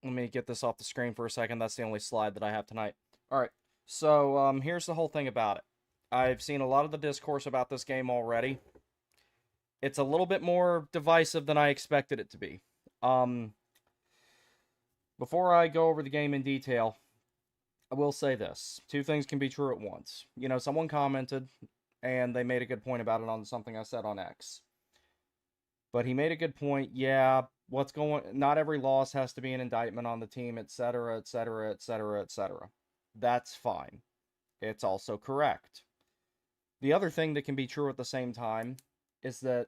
Let me get this off the screen for a second. That's the only slide that I have tonight. All right. So here's the whole thing about it. I've seen a lot of the discourse about this game already. It's a little bit more divisive than I expected it to be. Um, Before I go over the game in detail, I will say this. Two things can be true at once. Someone commented, and they made a good point about it on something I said on X. But he made a good point. Yeah, not every loss has to be an indictment on the team, etc., etc., etc., etc. That's fine. It's also correct. The other thing that can be true at the same time is that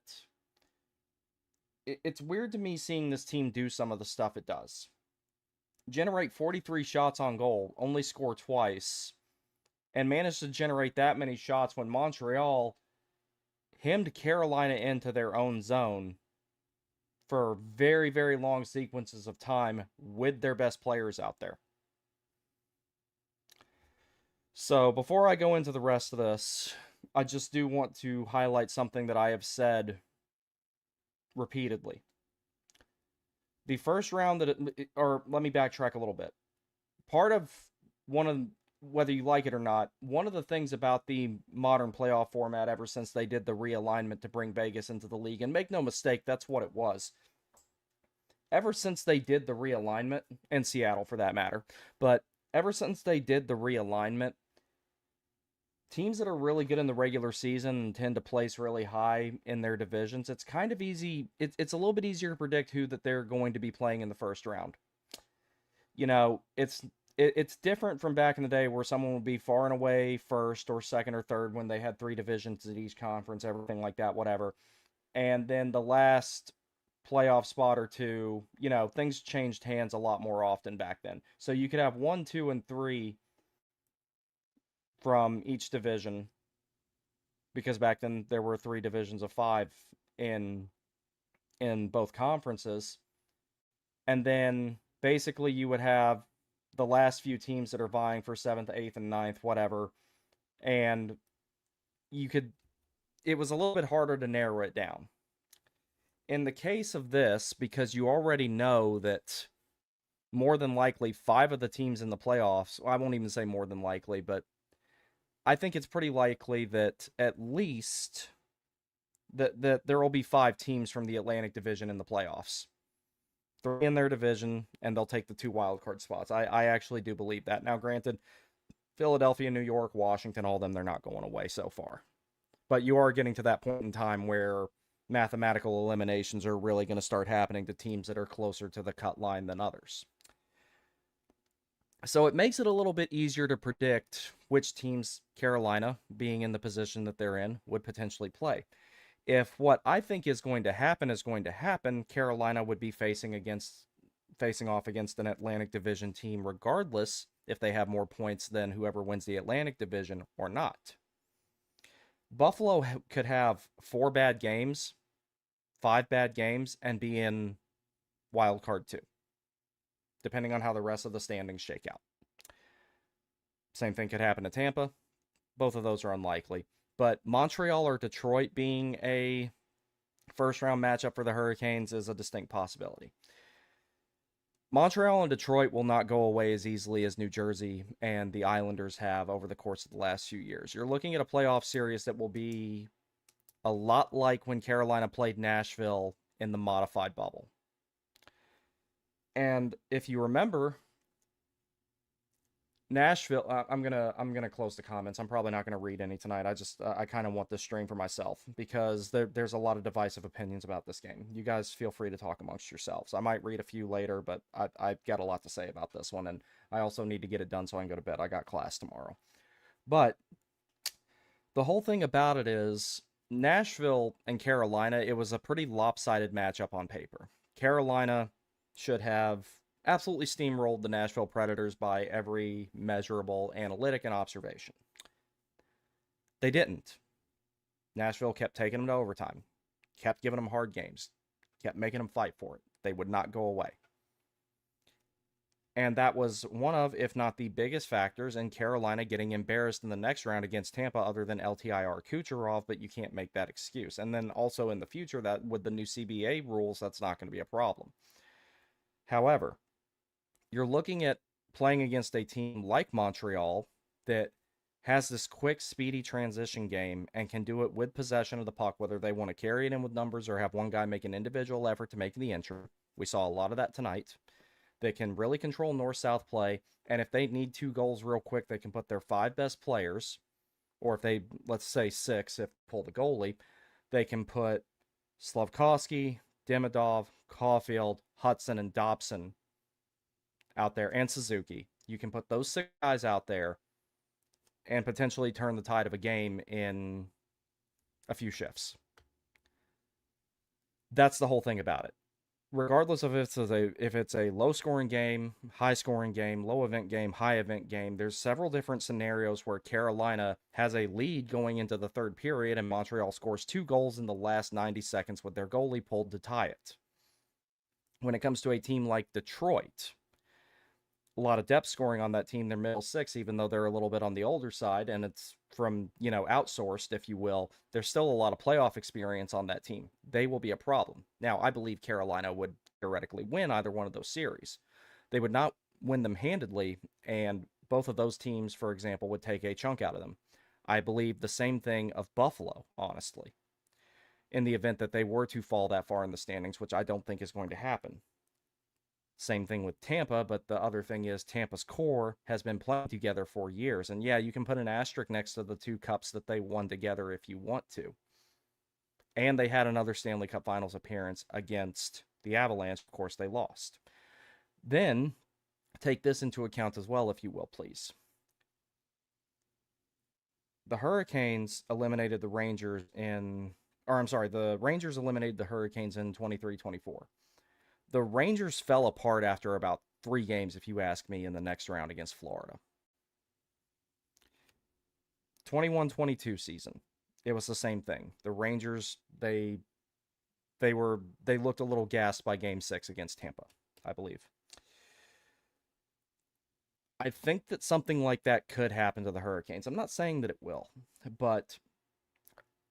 it's weird to me seeing this team do some of the stuff it does. Generate 43 shots on goal, only score twice, and manage to generate that many shots when Montreal hemmed Carolina into their own zone for very, very long sequences of time with their best players out there. So before I go into the rest of this, I just do want to highlight something that I have said repeatedly. The first round or let me backtrack a little bit. Part of whether you like it or not, one of the things about the modern playoff format ever since they did the realignment to bring Vegas into the league, and make no mistake, that's what it was. Ever since they did the realignment, in Seattle for that matter, but ever since they did the realignment, teams that are really good in the regular season and tend to place really high in their divisions, it's kind of easy. It's a little bit easier to predict who that they're going to be playing in the first round. It's different from back in the day where someone would be far and away first or second or third when they had three divisions at each conference, everything like that, whatever. And then the last playoff spot or two, things changed hands a lot more often back then. So you could have 1, 2, and 3 from each division, because back then there were 3 divisions of 5 in both conferences. And then basically you would have the last few teams that are vying for 7th, 8th, and 9th, whatever. And it was a little bit harder to narrow it down. In the case of this, because you already know that more than likely 5 of the teams in the playoffs, I won't even say more than likely, but I think it's pretty likely that at least that there will be 5 teams from the Atlantic Division in the playoffs. 3 in their division, and they'll take the 2 wildcard spots. I actually do believe that. Now, granted, Philadelphia, New York, Washington, all of them, they're not going away so far. But you are getting to that point in time where mathematical eliminations are really going to start happening to teams that are closer to the cut line than others. So it makes it a little bit easier to predict which teams Carolina, being in the position that they're in, would potentially play. If what I think is going to happen, Carolina would be facing off against an Atlantic Division team regardless if they have more points than whoever wins the Atlantic Division or not. Buffalo could have 4 bad games, 5 bad games, and be in wild card 2, depending on how the rest of the standings shake out. Same thing could happen to Tampa. Both of those are unlikely. But Montreal or Detroit being a first-round matchup for the Hurricanes is a distinct possibility. Montreal and Detroit will not go away as easily as New Jersey and the Islanders have over the course of the last few years. You're looking at a playoff series that will be a lot like when Carolina played Nashville in the modified bubble. And if you remember, Nashville, I'm gonna close the comments. I'm probably not gonna read any tonight. I kind of want this stream for myself because there's a lot of divisive opinions about this game. You guys feel free to talk amongst yourselves. I might read a few later, but I've got a lot to say about this one, and I also need to get it done so I can go to bed. I got class tomorrow. But the whole thing about it is Nashville and Carolina, it was a pretty lopsided matchup on paper. Carolina should have absolutely steamrolled the Nashville Predators by every measurable analytic and observation. They didn't. Nashville kept taking them to overtime, kept giving them hard games, kept making them fight for it. They would not go away. And that was one of, if not the biggest factors in Carolina getting embarrassed in the next round against Tampa, other than LTIR Kucherov, but you can't make that excuse. And then also in the future, that with the new CBA rules, that's not going to be a problem. However, you're looking at playing against a team like Montreal that has this quick, speedy transition game and can do it with possession of the puck, whether they want to carry it in with numbers or have one guy make an individual effort to make the entry. We saw a lot of that tonight. They can really control north-south play, and if they need 2 goals real quick, they can put their 5 best players, or if they, let's say 6, if pull the goalie, they can put Slavkovsky, Demidov, Caulfield, Hudson, and Dobson out there, and Suzuki. You can put those 6 guys out there and potentially turn the tide of a game in a few shifts. That's the whole thing about it. Regardless of if it's a low scoring game, high scoring game, low event game, high event game, there's several different scenarios where Carolina has a lead going into the third period and Montreal scores 2 goals in the last 90 seconds with their goalie pulled to tie it. When it comes to a team like Detroit, a lot of depth scoring on that team. They're middle 6, even though they're a little bit on the older side, and it's from, outsourced, if you will. There's still a lot of playoff experience on that team. They will be a problem. Now, I believe Carolina would theoretically win either one of those series. They would not win them handedly, and both of those teams, for example, would take a chunk out of them. I believe the same thing of Buffalo, honestly, in the event that they were to fall that far in the standings, which I don't think is going to happen. Same thing with Tampa, but the other thing is Tampa's core has been playing together for years. And yeah, you can put an asterisk next to the 2 cups that they won together if you want to. And they had another Stanley Cup Finals appearance against the Avalanche. Of course, they lost. Then, take this into account as well, if you will, please. The Hurricanes eliminated the Rangers the Rangers eliminated the Hurricanes in 23-24. The Rangers fell apart after about 3 games, if you ask me, in the next round against Florida. 21-22 season. It was the same thing. The Rangers, they looked a little gassed by game 6 against Tampa, I believe. I think that something like that could happen to the Hurricanes. I'm not saying that it will, but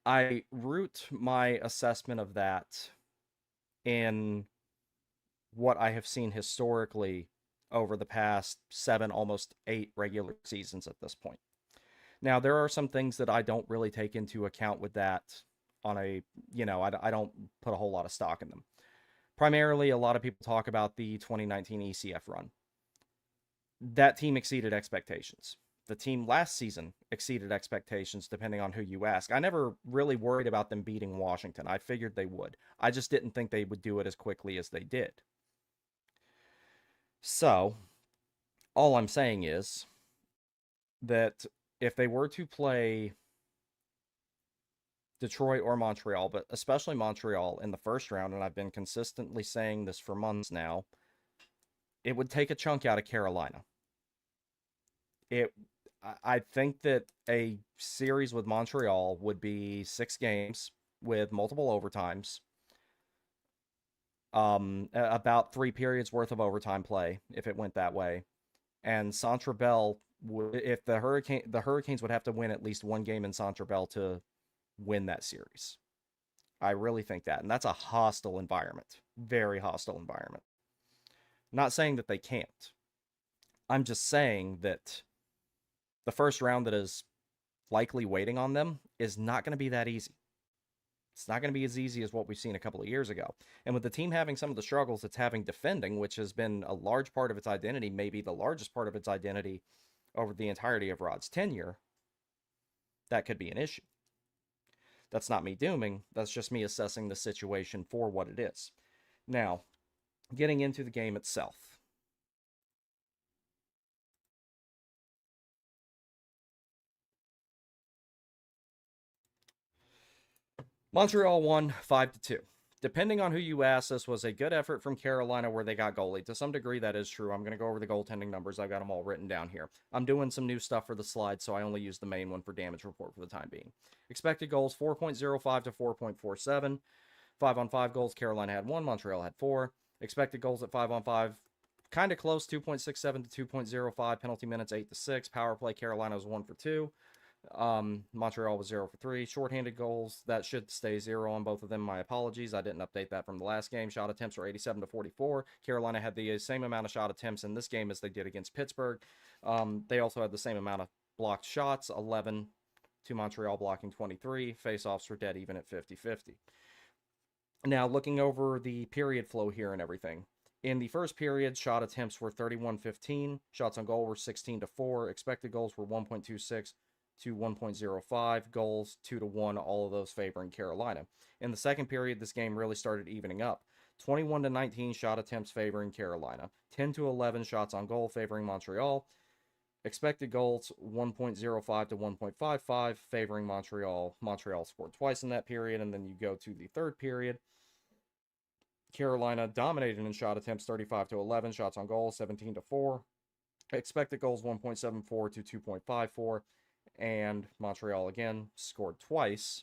I root my assessment of that in what I have seen historically over the past 7, almost 8 regular seasons at this point. Now, there are some things that I don't really take into account with that on I don't put a whole lot of stock in them. Primarily, a lot of people talk about the 2019 ECF run. That team exceeded expectations. The team last season exceeded expectations, depending on who you ask. I never really worried about them beating Washington. I figured they would. I just didn't think they would do it as quickly as they did. So, all I'm saying is that if they were to play Detroit or Montreal, but especially Montreal in the first round, and I've been consistently saying this for months now, it would take a chunk out of Carolina. I think that a series with Montreal would be 6 games with multiple overtimes. About 3 periods worth of overtime play if it went that way. And Centre Bell, if the Hurricanes would have to win at least 1 game in Centre Bell to win that series. I really think that. And that's a hostile environment. Very hostile environment. Not saying that they can't. I'm just saying that the first round that is likely waiting on them is not going to be that easy. It's not going to be as easy as what we've seen a couple of years ago. And with the team having some of the struggles it's having defending, which has been a large part of its identity, maybe the largest part of its identity over the entirety of Rod's tenure, that could be an issue. That's not me dooming. That's just me assessing the situation for what it is. Now, getting into the game itself. Montreal won 5-2. Depending on who you ask, this was a good effort from Carolina where they got goalie. To some degree, that is true. I'm going to go over the goaltending numbers. I've got them all written down here. I'm doing some new stuff for the slides, so I only use the main one for damage report for the time being. Expected goals, 4.05 to 4.47. 5-on-5 goals, Carolina had 1. Montreal had 4. Expected goals at 5-on-5, kind of close, 2.67 to 2.05. Penalty minutes, 8 to 6. Power play, Carolina was 1 for 2. Montreal was 0 for 3. Shorthanded goals, that should stay 0 on both of them. My apologies. I didn't update that from the last game. Shot attempts were 87 to 44. Carolina had the same amount of shot attempts in this game as they did against Pittsburgh. They also had the same amount of blocked shots, 11 to Montreal blocking 23. Faceoffs were dead even at 50-50. Now, looking over the period flow here and everything. In the first period, shot attempts were 31-15. Shots on goal were 16 to 4. Expected goals were 1.26 to 1.05. Goals 2 to 1, all of those favoring Carolina. In the second period, this game really started evening up. 21 to 19 shot attempts favoring Carolina. 10 to 11 shots on goal favoring Montreal. Expected goals 1.05 to 1.55 favoring Montreal. Montreal scored twice in that period, and then you go to the third period. Carolina dominated in shot attempts 35 to 11, shots on goal 17 to 4. Expected goals 1.74 to 2.54, and Montreal again scored twice.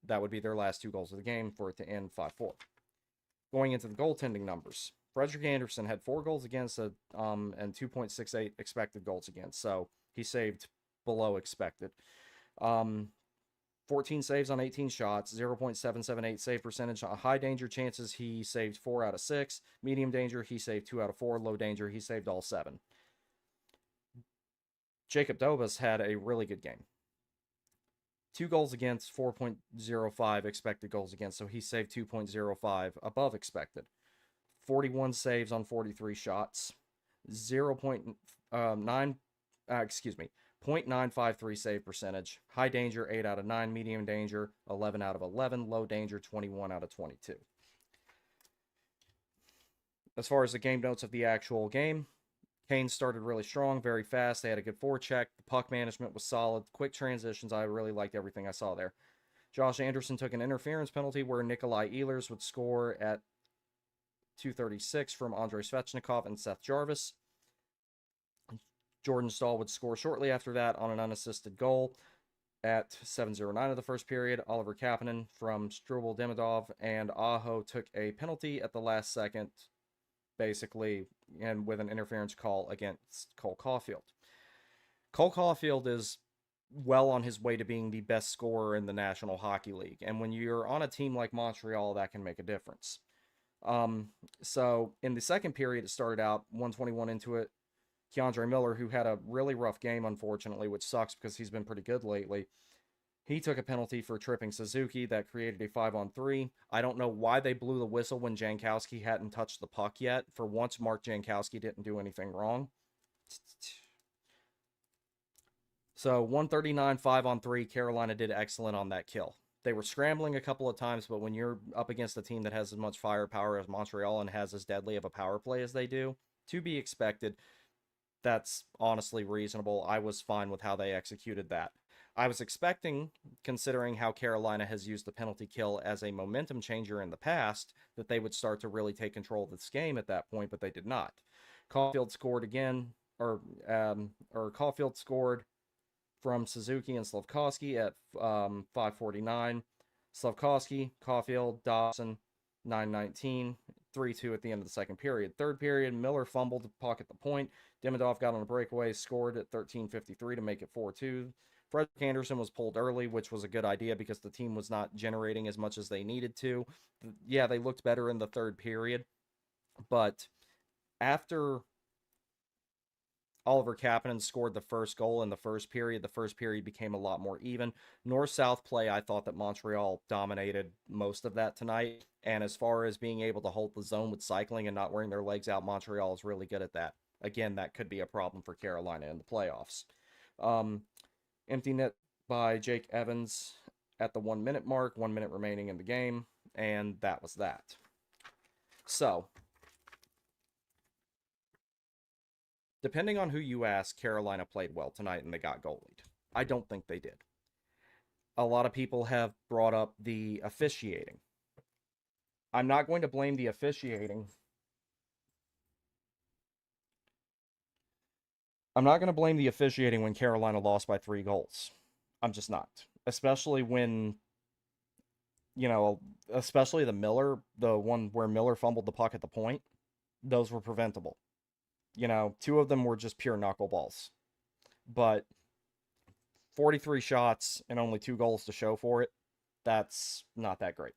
That would be their last 2 goals of the game for it to end 5-4. Going into the goaltending numbers, Frederik Andersen had 4 goals against and 2.68 expected goals against, so he saved below expected. 14 saves on 18 shots, 0.778 save percentage. High danger chances, he saved 4 out of 6. Medium danger, he saved 2 out of 4. Low danger, he saved all 7. Jacob Dobas had a really good game. 2 goals against, 4.05 expected goals against, so he saved 2.05 above expected. 41 saves on 43 shots, 0.953 save percentage. High danger, 8 out of 9. Medium danger, 11 out of 11. Low danger, 21 out of 22. As far as the game notes of the actual game, Canes started really strong, very fast. They had a good forecheck. The puck management was solid. Quick transitions. I really liked everything I saw there. Josh Anderson took an interference penalty where Nikolai Ehlers would score at 2:36 from Andrei Svechnikov and Seth Jarvis. Jordan Staal would score shortly after that on an unassisted goal at 7:09 of the first period. Oliver Kapanen from Struble Demidov and Aho took a penalty at the last second, basically, and with an interference call against Cole Caulfield. Cole Caulfield is well on his way to being the best scorer in the National Hockey League, and when you're on a team like Montreal, that can make a difference. So in the second period, it started out 121 into it. Keandre Miller, who had a really rough game, unfortunately, which sucks because he's been pretty good lately, he took a penalty for tripping Suzuki that created a 5-on-3. I don't know why they blew the whistle when Jankowski hadn't touched the puck yet. For once, Mark Jankowski didn't do anything wrong. So 139, 5-on-3, Carolina did excellent on that kill. They were scrambling a couple of times, but when you're up against a team that has as much firepower as Montreal and has as deadly of a power play as they do, to be expected, that's honestly reasonable. I was fine with how they executed that. I was expecting, considering how Carolina has used the penalty kill as a momentum changer in the past, that they would start to really take control of this game at that point, but they did not. Caulfield scored again, or Caulfield scored from Suzuki and Slavkovsky at 5:49. Slavkovsky, Caulfield, Dobson, 9:19. 3-2 at the end of the second period. Third period, Miller fumbled the puck at the point. Demidov got on a breakaway, scored at 13:53 to make it 4-2. Frederik Andersen was pulled early, which was a good idea because the team was not generating as much as they needed to. Yeah, they looked better in the third period, but after Oliver Kapanen scored the first goal in the first period became a lot more even. North-South play, I thought that Montreal dominated most of that tonight. And as far as being able to hold the zone with cycling and not wearing their legs out, Montreal is really good at that. Again, that could be a problem for Carolina in the playoffs. Empty net by Jake Evans at the 1 minute mark, 1 minute remaining in the game, and that was that. So, depending on who you ask, Carolina played well tonight and they got goalied. I don't think they did. A lot of people have brought up the officiating. I'm not going to blame the officiating. I'm not going to blame the officiating when Carolina lost by 3 goals. I'm just not. Especially when, especially the one where Miller fumbled the puck at the point. Those were preventable. 2 of them were just pure knuckleballs. But 43 shots and only 2 goals to show for it. That's not that great.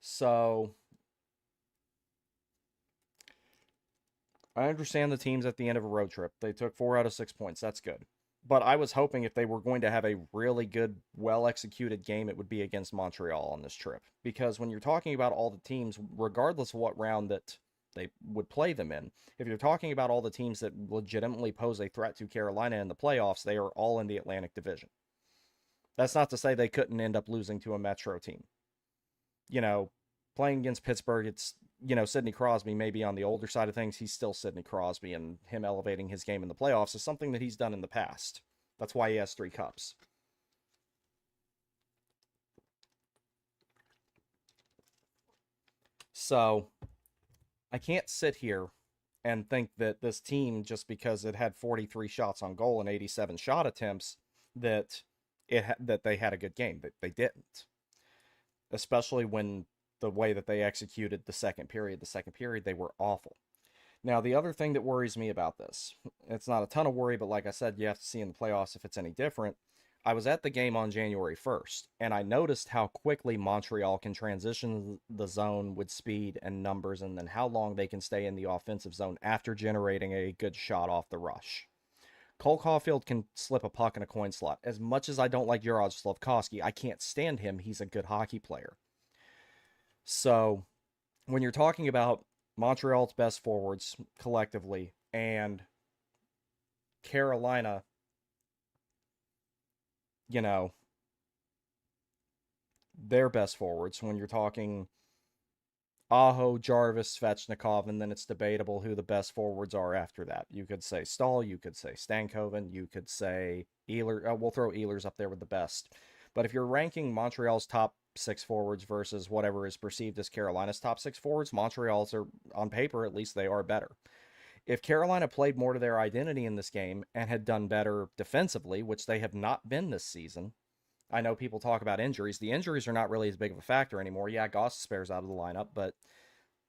So I understand the teams at the end of a road trip. They took 4 out of 6 points. That's good. But I was hoping if they were going to have a really good, well executed game, it would be against Montreal on this trip. Because when you're talking about all the teams, regardless of what round that they would play them in, if you're talking about all the teams that legitimately pose a threat to Carolina in the playoffs, they are all in the Atlantic Division. That's not to say they couldn't end up losing to a Metro team. You know, playing against Pittsburgh, it's, Sidney Crosby may be on the older side of things. He's still Sidney Crosby, and him elevating his game in the playoffs is something that he's done in the past. That's why he has 3 cups. So I can't sit here and think that this team, just because it had 43 shots on goal and 87 shot attempts, that that they had a good game. That they didn't, especially when the way that they executed the second period. The second period, they were awful. Now, the other thing that worries me about this, it's not a ton of worry, but like I said, you have to see in the playoffs if it's any different. I was at the game on January 1st, and I noticed how quickly Montreal can transition the zone with speed and numbers, and then how long they can stay in the offensive zone after generating a good shot off the rush. Cole Caulfield can slip a puck in a coin slot. As much as I don't like Juraj Slafkovsky, I can't stand him. He's a good hockey player. So when you're talking about Montreal's best forwards collectively and Carolina, you know, their best forwards, when you're talking Aho, Jarvis, Svechnikov, and then it's debatable who the best forwards are after that. You could say Stahl, you could say Stankoven, you could say Ehlers. We'll throw Ehlers up there with the best. But if you're ranking Montreal's top 6 forwards versus whatever is perceived as Carolina's top 6 forwards, Montreal's are, on paper at least, they are better. If Carolina played more to their identity in this game and had done better defensively, which they have not been this season, I know people talk about injuries. The injuries are not really as big of a factor anymore. Yeah, Gostisbehere's out of the lineup, but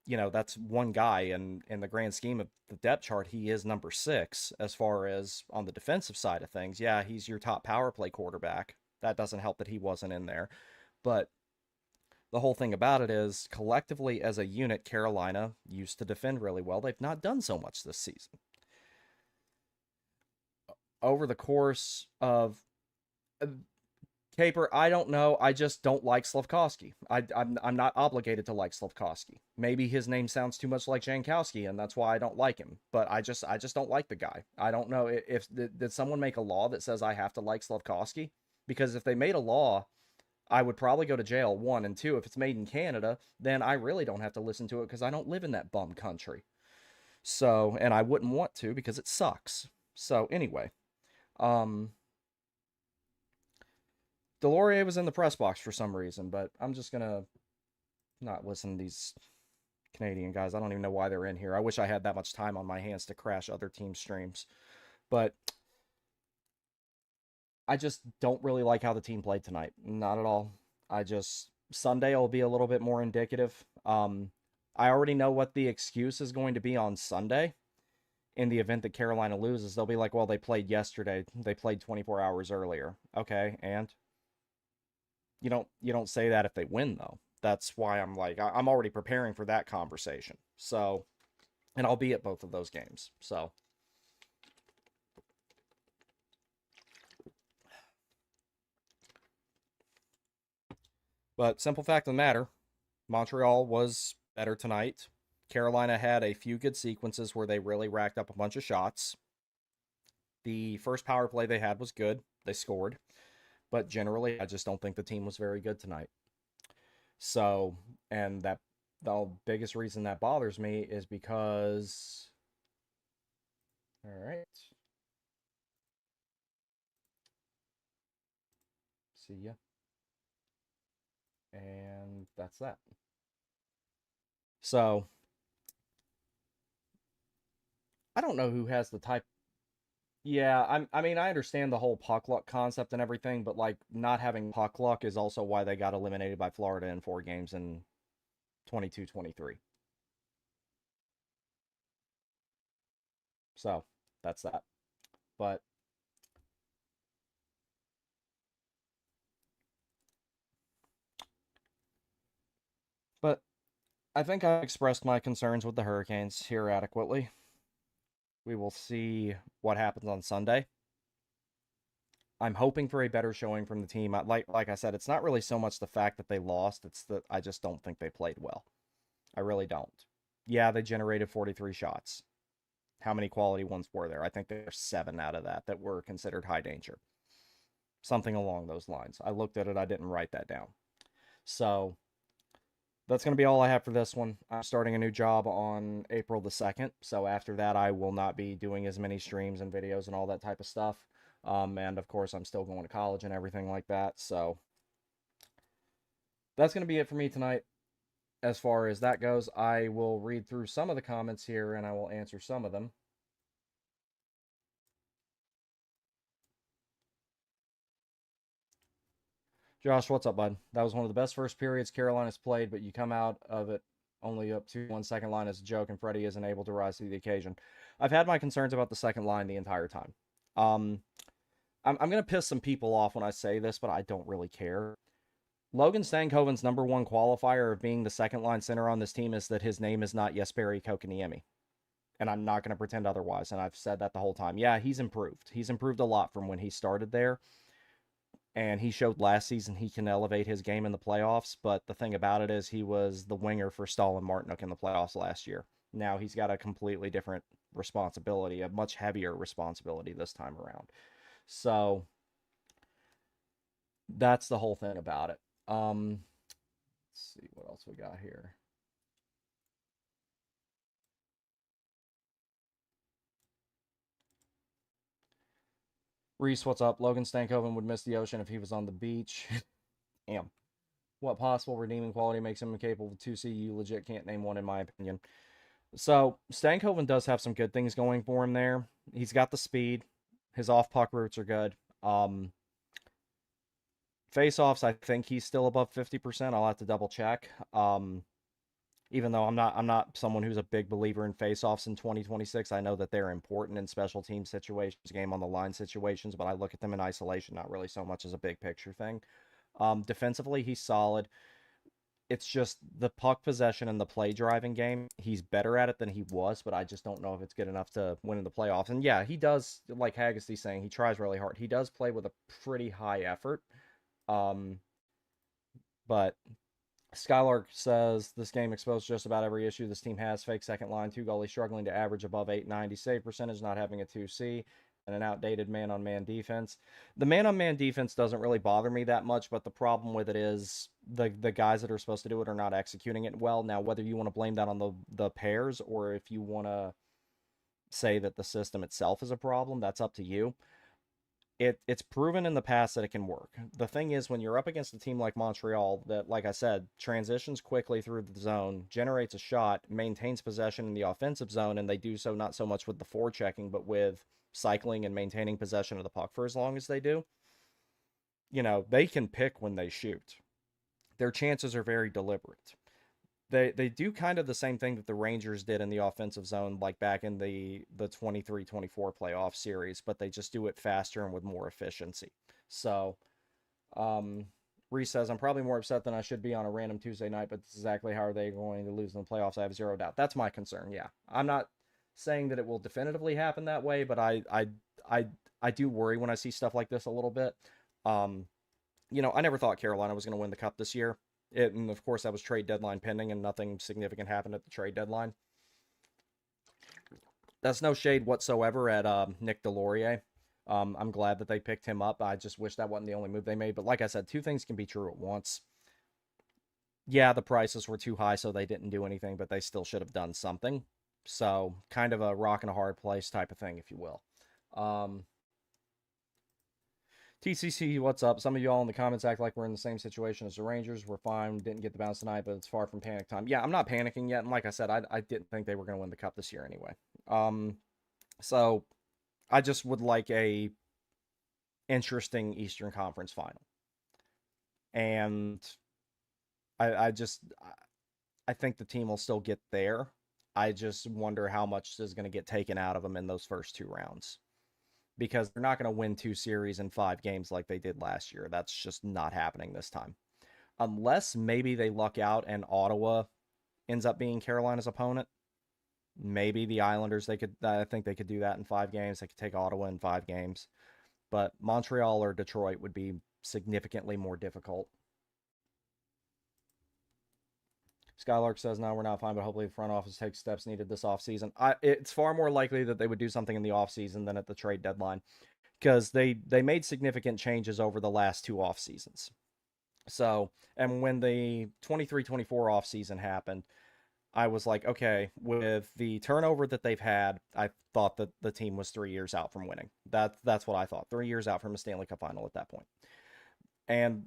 that's one guy, and in the grand scheme of the depth chart, he is number 6 as far as on the defensive side of things. Yeah, he's your top power play quarterback. That doesn't help that he wasn't in there. But the whole thing about it is, collectively as a unit, Carolina used to defend really well. They've not done so much this season. Over the course of Caper, I don't know. I just don't like Slafkovsky. I'm not obligated to like Slafkovsky. Maybe his name sounds too much like Jankowski, and that's why I don't like him. But I just don't like the guy. I don't know if did someone make a law that says I have to like Slafkovsky? Because if they made a law, I would probably go to jail, 1, and 2. If it's made in Canada, then I really don't have to listen to it because I don't live in that bum country. So, and I wouldn't want to because it sucks. So anyway, um, Delorier was in the press box for some reason, but I'm just gonna not listen to these Canadian guys. I don't even know why they're in here. I wish I had that much time on my hands to crash other team streams. But I just don't really like how the team played tonight. Not at all. Sunday will be a little bit more indicative. I already know what the excuse is going to be on Sunday. In the event that Carolina loses, they'll be like, well, they played yesterday. They played 24 hours earlier. Okay, and you don't say that if they win, though. That's why I'm like, I'm already preparing for that conversation. So, and I'll be at both of those games. So, but simple fact of the matter, Montreal was better tonight. Carolina had a few good sequences where they really racked up a bunch of shots. The first power play they had was good. They scored. But generally, I just don't think the team was very good tonight. So, and that the biggest reason that bothers me is because, all right, see ya, and that's that. So, I don't know who has the type. Yeah, I mean, I understand the whole puck luck concept and everything, but like not having puck luck is also why they got eliminated by Florida in 4 games in 22-23. So, that's that. But I think I expressed my concerns with the Hurricanes here adequately. We will see what happens on Sunday. I'm hoping for a better showing from the team. Like I said, it's not really so much the fact that they lost, it's that I just don't think they played well. I really don't. Yeah, they generated 43 shots. How many quality ones were there? I think there's 7 out of that were considered high danger. Something along those lines. I looked at it, I didn't write that down. So that's going to be all I have for this one. I'm starting a new job on April the 2nd. So after that, I will not be doing as many streams and videos and all that type of stuff. And of course, I'm still going to college and everything like that. So that's going to be it for me tonight. As far as that goes, I will read through some of the comments here and I will answer some of them. Josh, what's up, bud? That was one of the best first periods Carolina's played, but you come out of it only up to 1 second line as a joke, and Freddie isn't able to rise to the occasion. I've had my concerns about the second line the entire time. Um, I'm going to piss some people off when I say this, but I don't really care. Logan Stankoven's #1 qualifier of being the second line center on this team is that his name is not Jesperi Kokaniemi. And I'm not going to pretend otherwise, and I've said that the whole time. Yeah, he's improved. He's improved a lot from when he started there. And he showed last season he can elevate his game in the playoffs. But the thing about it is he was the winger for Stahl and Martinook in the playoffs last year. Now he's got a completely different responsibility, a much heavier responsibility this time around. So that's the whole thing about it. Let's see what else we got here. Reese, what's up? Logan Stankoven would miss the ocean if he was on the beach. Damn. What possible redeeming quality makes him incapable of 2C? You legit can't name one, in my opinion. So, Stankoven does have some good things going for him there. He's got the speed. His off-puck routes are good. Face-offs, I think he's still above 50%. I'll have to double check. Even though I'm not someone who's a big believer in face-offs in 2026. I know that they're important in special team situations, game on the line situations, but I look at them in isolation, not really so much as a big picture thing. Defensively, he's solid. It's just the puck possession and the play driving game. He's better at it than he was, but I just don't know if it's good enough to win in the playoffs. And yeah, he does, like Haggerty's saying, he tries really hard. He does play with a pretty high effort. But Skylark says this game exposed just about every issue this team has. Fake second line, 2 goalies struggling to average above 890 save percentage, not having a 2C, and an outdated man-on-man defense. The man-on-man defense doesn't really bother me that much, but the problem with it is the guys that are supposed to do it are not executing it well. Now, whether you want to blame that on the pairs or if you want to say that the system itself is a problem, that's up to you. It's proven in the past that it can work. The thing is, when you're up against a team like Montreal that, like I said, transitions quickly through the zone, generates a shot, maintains possession in the offensive zone, and they do so not so much with the forechecking, but with cycling and maintaining possession of the puck for as long as they do, they can pick when they shoot. Their chances are very deliberate. They do kind of the same thing that the Rangers did in the offensive zone, like back in the 23-24 playoff series, but they just do it faster and with more efficiency. So, Reese says, I'm probably more upset than I should be on a random Tuesday night, but exactly how are they going to lose in the playoffs? I have zero doubt. That's my concern, yeah. I'm not saying that it will definitively happen that way, but I do worry when I see stuff like this a little bit. I never thought Carolina was going to win the Cup this year. And of course, that was trade deadline pending, and nothing significant happened at the trade deadline. That's no shade whatsoever at Nick Delorier. I'm glad that they picked him up. I just wish that wasn't the only move they made. But like I said, 2 things can be true at once. Yeah, the prices were too high, so they didn't do anything, but they still should have done something. So kind of a rock and a hard place type of thing, if you will. TCC, what's up? Some of y'all in the comments act like we're in the same situation as the Rangers. We're fine. Didn't get the bounce tonight, but it's far from panic time. Yeah, I'm not panicking yet. And like I said, I didn't think they were going to win the Cup this year anyway. So I just would like a interesting Eastern Conference final. And I think the team will still get there. I just wonder how much is going to get taken out of them in those first 2 rounds. Because they're not going to win 2 series in 5 games like they did last year. That's just not happening this time. Unless maybe they luck out and Ottawa ends up being Carolina's opponent. Maybe the Islanders, they could, I think they could do that in 5 games. They could take Ottawa in 5 games. But Montreal or Detroit would be significantly more difficult. Skylark says, no, we're not fine, but hopefully the front office takes steps needed this offseason. It's far more likely that they would do something in the offseason than at the trade deadline because they made significant changes over the last 2 off seasons. So, and when the 23-24 offseason happened, I was like, okay, with the turnover that they've had, I thought that the team was 3 years out from winning. That's what I thought. 3 years out from a Stanley Cup final at that point. And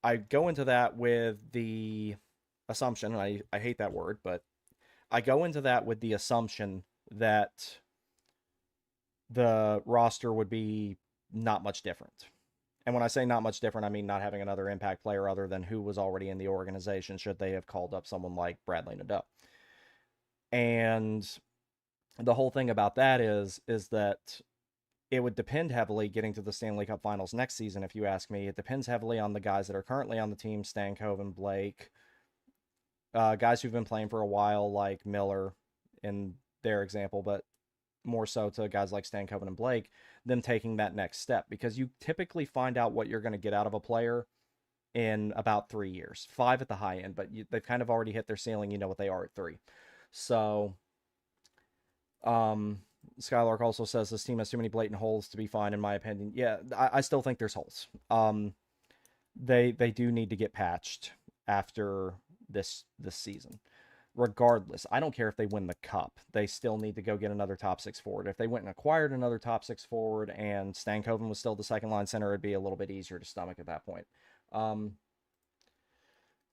I go into that with the assumption, and I hate that word, but I go into that with the assumption that the roster would be not much different. And when I say not much different, I mean not having another impact player other than who was already in the organization should they have called up someone like Bradley Nadeau. And the whole thing about that is that it would depend heavily getting to the Stanley Cup Finals next season, if you ask me. It depends heavily on the guys that are currently on the team, Stankoven, Blake, guys who've been playing for a while, like Miller in their example, but more so to guys like Stankoven and Blake, them taking that next step. Because you typically find out what you're going to get out of a player in about 3 years. 5 at the high end, but they've kind of already hit their ceiling. You know what they are at 3. So, Skylark also says this team has too many blatant holes to be fine, in my opinion. Yeah, I still think there's holes. They do need to get patched after this season. Regardless, I don't care if they win the cup. They still need to go get another top 6 forward. If they went and acquired another top 6 forward and Stankoven was still the second line center, it'd be a little bit easier to stomach at that point.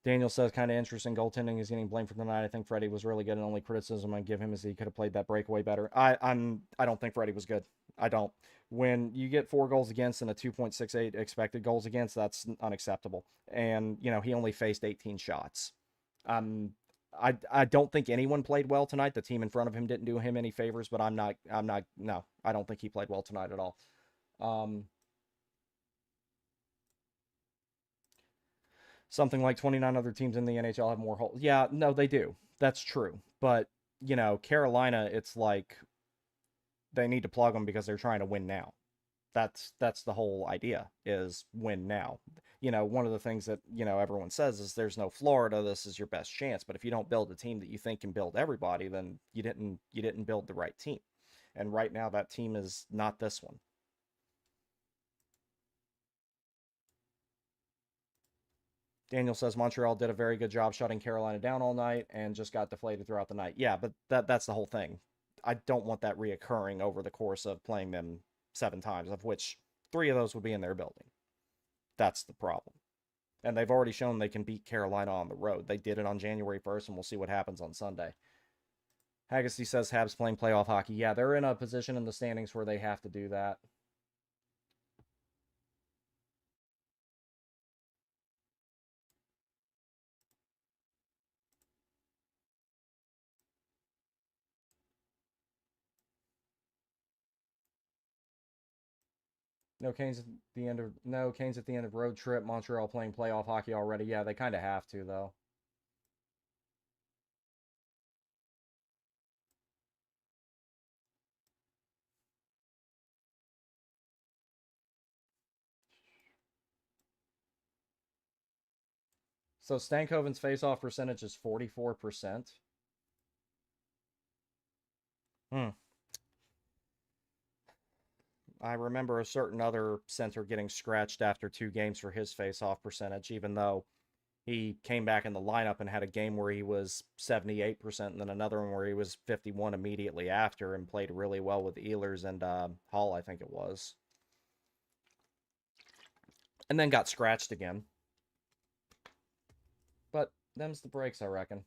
Daniel says, kind of interesting. Goaltending is getting blamed for tonight. I think Freddie was really good, and only criticism I give him is he could have played that breakaway better. I don't think Freddie was good. I don't. When you get 4 goals against and a 2.68 expected goals against, that's unacceptable. And he only faced 18 shots. I don't think anyone played well tonight. The team in front of him didn't do him any favors, but no, I don't think he played well tonight at all. Something like 29 other teams in the NHL have more holes. Yeah, no, they do. That's true. But, Carolina, it's like they need to plug them because they're trying to win now. That's the whole idea, is win now. One of the things that, everyone says is there's no Florida, this is your best chance. But if you don't build a team that you think can build everybody, then you didn't build the right team. And right now that team is not this one. Daniel says Montreal did a very good job shutting Carolina down all night and just got deflated throughout the night. Yeah, but that's the whole thing. I don't want that reoccurring over the course of playing them 7 times, of which 3 of those would be in their building. That's the problem. And they've already shown they can beat Carolina on the road. They did it on January 1st, and we'll see what happens on Sunday. Haggerty says Habs playing playoff hockey. Yeah, they're in a position in the standings where they have to do that. Canes at the end of road trip. Montreal playing playoff hockey already. Yeah, they kind of have to though. So Stankoven's faceoff percentage is 44%. Hmm. I remember a certain other center getting scratched after 2 games for his faceoff percentage, even though he came back in the lineup and had a game where he was 78%, and then another one where he was 51 immediately after and played really well with Ehlers and Hall, I think it was. And then got scratched again. But them's the breaks, I reckon.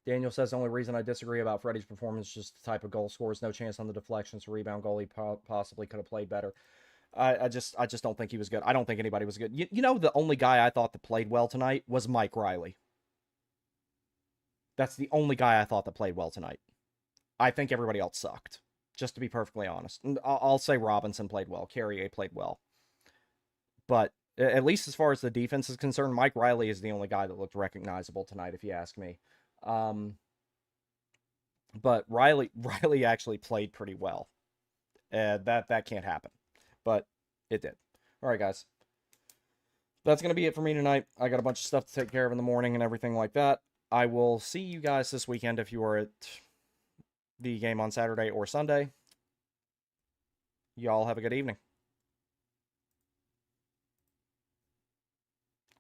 Daniel says the only reason I disagree about Freddie's performance is just the type of goal scores. No chance on the deflections. Rebound goal. He possibly could have played better. I just don't think he was good. I don't think anybody was good. The only guy I thought that played well tonight was Mike Riley. That's the only guy I thought that played well tonight. I think everybody else sucked. Just to be perfectly honest, and I'll say Robinson played well, Carrier played well, but at least as far as the defense is concerned, Mike Riley is the only guy that looked recognizable tonight, if you ask me. Um, but Riley actually played pretty well. That can't happen, but it did. All right, guys, that's gonna be it for me tonight. I got a bunch of stuff to take care of in the morning and everything like that. I will see you guys this weekend if you are at the game on Saturday or Sunday. Y'all have a good evening.